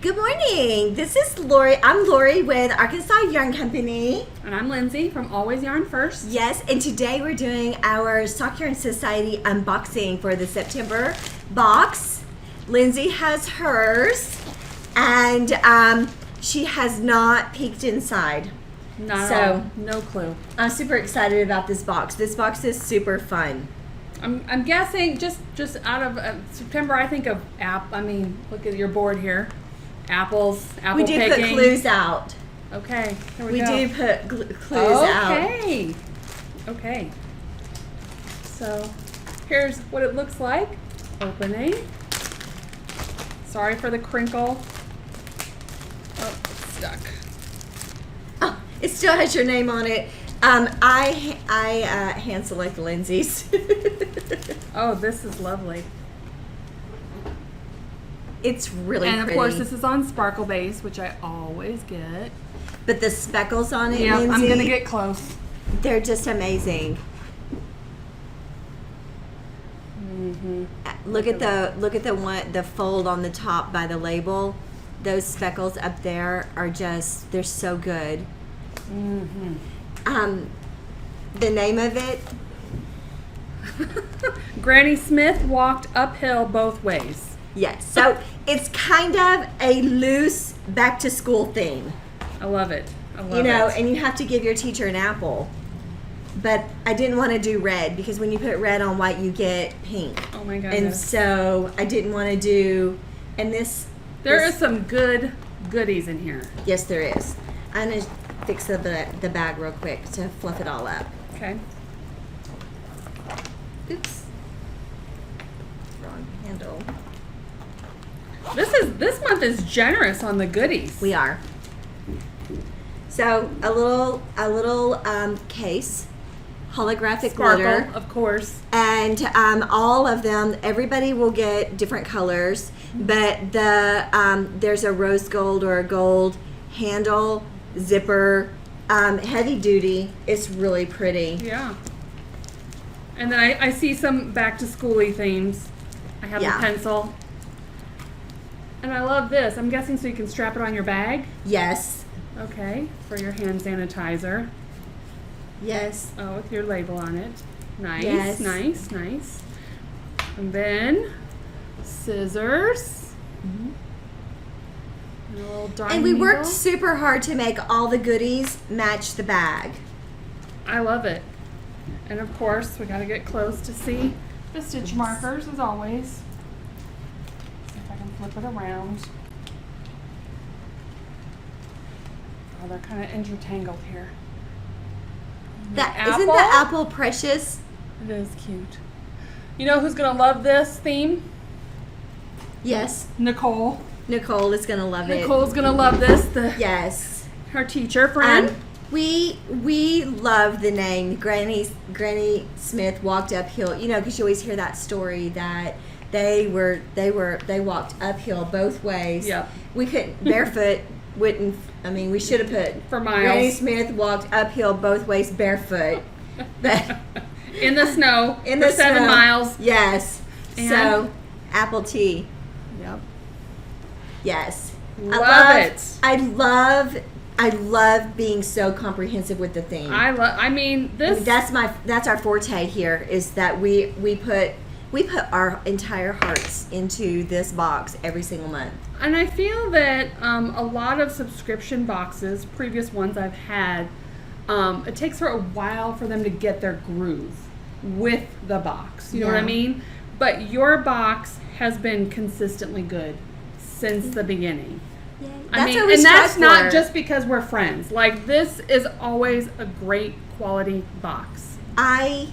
Good morning. This is Lori. I'm Lori with Arkansas Yarn Company. And I'm Lindsay from Always Yarn First. Yes, and today we're doing our Sock Yarn Society unboxing for the September box. Lindsay has hers, and she has not peeked inside. Not at all. No clue. I'm super excited about this box. This box is super fun. I'm guessing just out of September, I think of look at your board here. Apple We do picking. put clues out. Okay, here We go. do put clues out. Okay. So, here's what it looks like. Opening. Sorry for the crinkle. Oh, it's stuck. Oh, it still has your name on it. I hand select Lindsay's. Oh, this is lovely. It's really And of pretty. course, this is on sparkle base, which I always get. But the speckles on it, Yeah, Lindsay, I'm gonna get close. they're just amazing. Mm-hmm. Look at the fold on the top by the label. Those speckles up there are just, they're so good. Mm-hmm. The name of it, Granny Smith walked uphill both ways. yes. So it's kind of a loose back to school theme. I love it. I love You know, it. and you have to give your teacher an apple. But I didn't want to do red because when you put red on white, you get pink. Oh my And goodness. so I didn't want to do, and this. There this- is some good goodies in here. Yes, there is. I'm going to fix the bag real quick to fluff it all up. Okay. Oops. Wrong handle. This month is generous on the goodies. We are. So a little case, holographic Sparkle, glitter. of course. And all of them, everybody will get different colors, but there's a rose gold or a gold handle, zipper, heavy duty. It's really pretty. Yeah. And then I see some back to schooly themes. I have Yeah. the pencil. And I love this. I'm guessing so you can strap it on your bag. Yes, Okay. For your hand sanitizer. yes. Oh, with your label on it. Nice, Yes. nice. And then scissors. Mhm. And a little darning And we worked needle. super hard to make all the goodies match the bag. I love it. And of course, we got to get close to see the stitch markers as always. See if I can flip it around. Oh, they're kind of intertangled here. Isn't the apple precious? It is cute. You know who's going to love this theme? Yes. Nicole. Nicole is gonna love it. Nicole's going to love this. Yes. Her teacher friend. We love the name Granny Smith walked uphill. You know, because you always hear that story that they walked uphill both ways. Yep. We couldn't barefoot. Wouldn't. I mean, we should have put For miles. Granny Smith walked uphill both ways barefoot. But In the snow. in for the 7 snow. miles. Yes. And- So apple tea. Yep. Yes. Love it. I love being so comprehensive with the theme. I mean, this. That's our forte here is that we put our entire hearts into this box every single month. And I feel that a lot of subscription boxes, previous ones I've had, it takes for a while for them to get their groove with the box. You know what I Yeah. mean? But your box has been consistently good since the beginning. That's what and we that's strive not for. just because we're friends. Like, this is always a great quality box. I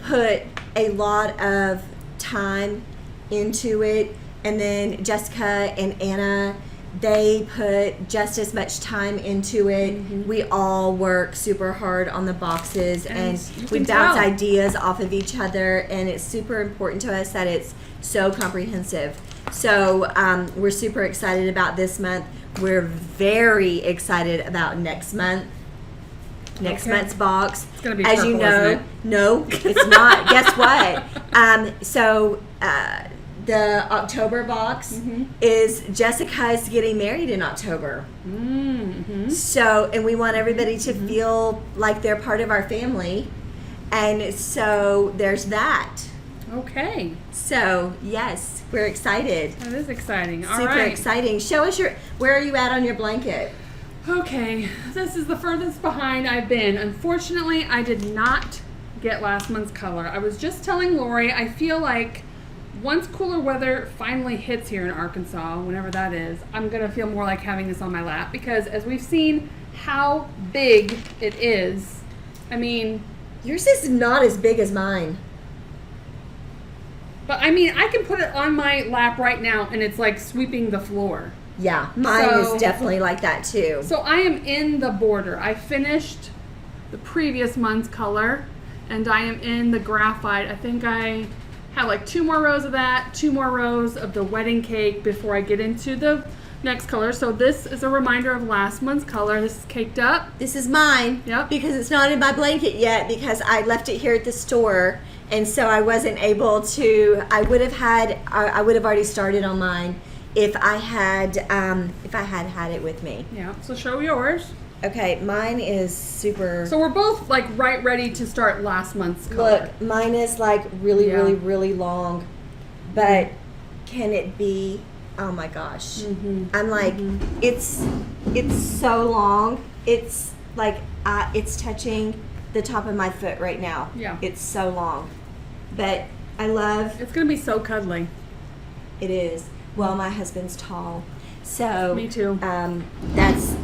put a lot of time into it, and then Jessica and Anna, they put just as much time into it. Mhm. We all work super hard on the boxes, and you we can bounce tell. ideas off of each other, and it's super important to us that it's so comprehensive. So we're super excited about this month. We're very excited about next month. Next Okay. month's box. It's gonna be As you purple, know, isn't it? no, it's not. Guess what? So the October box is Jessica's getting married in October. So, and we want everybody to feel like they're part of our family. And so there's that. Okay. So, yes, we're excited. That is exciting. All Super right. exciting. Show us where are you at on your blanket? Okay, this is the furthest behind I've been. Unfortunately, I did not get last month's color. I was just telling Lori, I feel like once cooler weather finally hits here in Arkansas, whenever that is, I'm going to feel more like having this on my lap because as we've seen how big it is, I mean... Yours is not as big as mine. But I mean, I can put it on my lap right now and it's like sweeping the floor. Yeah, mine is definitely like that too. So I am in the border. I finished the previous month's color and I am in the graphite. I think I have like 2 more rows of that, 2 more rows of the wedding cake before I get into the next color. So this is a reminder of last month's color. This is caked up. This is mine. Yep. Because it's not in my blanket yet because I left it here at the store and so I wasn't able to. I would have already started on mine if I had had it with me. Yeah. So show yours. Okay, mine is super. So we're both like right ready to start last month's color. Look, mine is like really long, but can it be? Oh my gosh! I'm like, it's so long. It's like it's touching the top of my foot right now. Yeah. It's so long, but I love. It's gonna be so cuddly. It is. Well, my husband's tall, so Me too. That's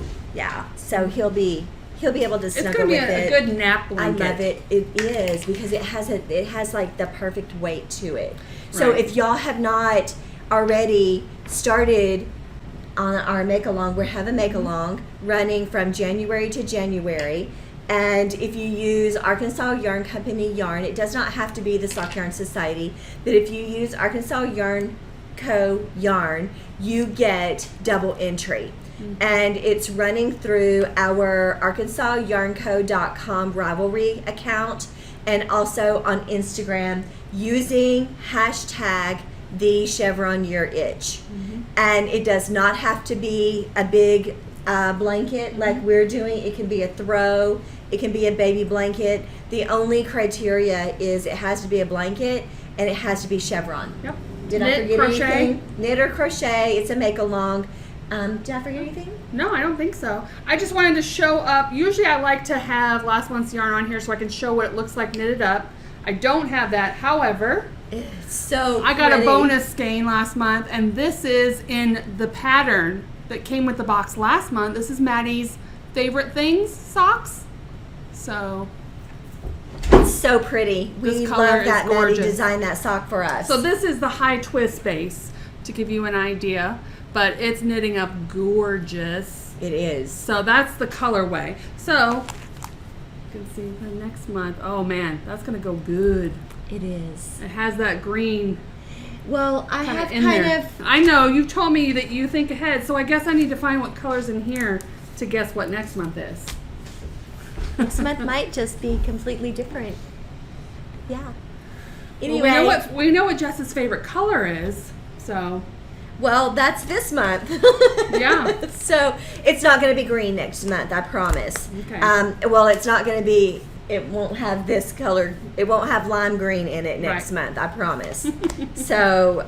So he'll be able to snuggle It's gonna be with it. a good nap blanket. I love it. It is because it has like the perfect weight to it. So Right. if y'all have not already started on our make along, we have a make along running from January to January. And if you use Arkansas Yarn Company yarn, it does not have to be the Sock Yarn Society, but if you use Arkansas Yarn Co. yarn, you get double entry. And it's running through our ArkansasYarnCo.com Ravelry account and also on Instagram using hashtag the Chevron Your Itch. And it does not have to be a big blanket like we're doing. It can be a throw. It can be a baby blanket. The only criteria is it has to be a blanket and it has to be chevron. Yep. Did I forget anything? Knit or crochet. It's a make along. Did I forget anything? No, I don't think so. I just wanted to show up. Usually I like to have last month's yarn on here so I can show what it looks like knitted up. I don't have that. However, It's so I got pretty. a bonus skein last month, and this is in the pattern that came with the box last month. This is Maddie's favorite things socks. So It's so pretty. This We color love is that Maddie gorgeous. designed that sock for us. this is the high twist base to give you an idea, but it's knitting up gorgeous. It is. So that's the colorway. So you can see the next month. Oh man, that's gonna go good. It is. It has that green Well, I have in kind there. of. I know you've told me that you think ahead, so I guess I need to find what colors in here to guess what next month is. Next month might just be completely different. Yeah. Well, Anyway, we know what Jess's favorite color is. So well, that's this month. Yeah. So it's not going to be green next month, I promise. Okay. Well, it's not going to be. It won't have this color. It won't have lime green in it next Right. month, I promise. So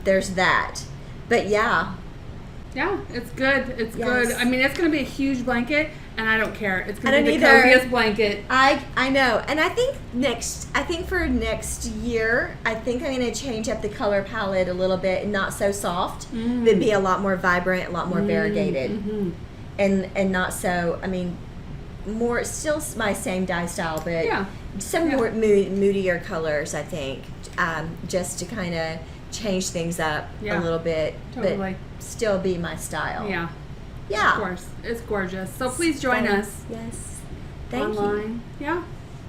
there's that. But yeah, yeah, it's good. It's Yes. good. I mean, it's going to be a huge blanket, and I don't care. It's I going to be don't the either. coziest blanket. I know, and I think for next year, I think I'm going to change up the color palette a little bit and not so soft, but be a lot more vibrant, a lot more variegated, and not so. I mean, more still my same dye style, but Yeah. some Yeah. more moodier colors. I think just to kind of change things up Yeah. a little bit, Totally. but still be my style. Yeah, Yeah. of course. It's gorgeous. So please join us Yes. Thank you. online. Yeah,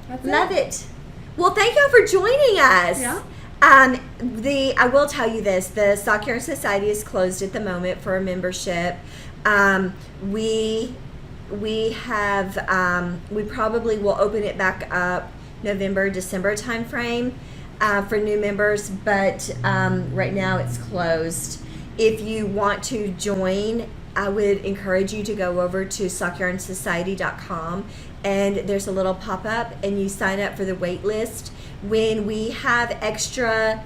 that's Love it. Well, thank y'all for joining us. Yeah. I will tell you this: the Sock Yarn Society is closed at the moment for a membership. We have we probably will open it back up November, December timeframe. for new members, but right now it's closed. If you want to join, I would encourage you to go over to SockYarnSociety.com, and there's a little pop-up, and you sign up for the wait list. When we have extra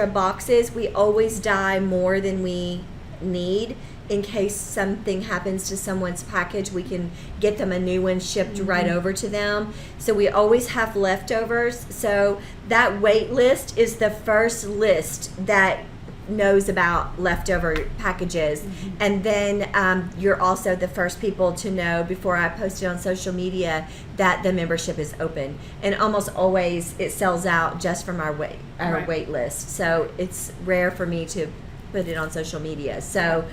boxes, we always dye more than we need. In case something happens to someone's package, we can get them a new one shipped right over to them. So we always have leftovers. So that wait list is the first list that knows about leftover packages. And then you're also the first people to know before I post it on social media that the membership is open. And almost always it sells out just from our wait list. So it's rare for me to put it on social media. So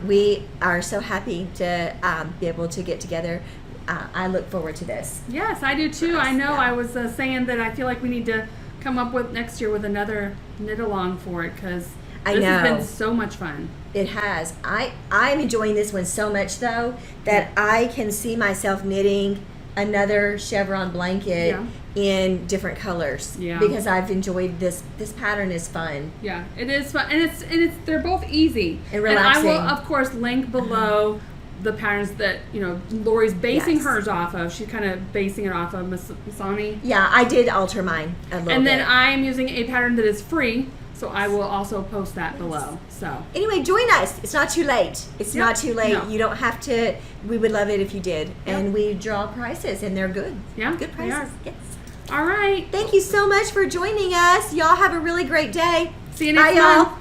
we are so happy to be able to get together. I look forward to this. Yes, I do too. I know. Yeah. I was saying that I feel like we need to come up with next year with another knit along for it, because this has been so much fun. It has. I'm enjoying this one so much though that I can see myself knitting another chevron blanket in different colors because I've enjoyed this pattern is fun. Yeah, it is fun, and it's they're both easy and relaxing. And I will of course link below the patterns that Lori's basing hers off of. She's kind of basing it off of Masani. Yeah, I did alter mine a little bit. And then I am using a pattern that is free, so I will also post that below. So anyway, join us. It's not too late. It's not too late. No. You don't have to. We would love it if you did. And we draw prices, and they're good. Yeah, good prices. Yes. All right. Thank you so much for joining us. Y'all have a really great day. See you next Bye, y'all. month.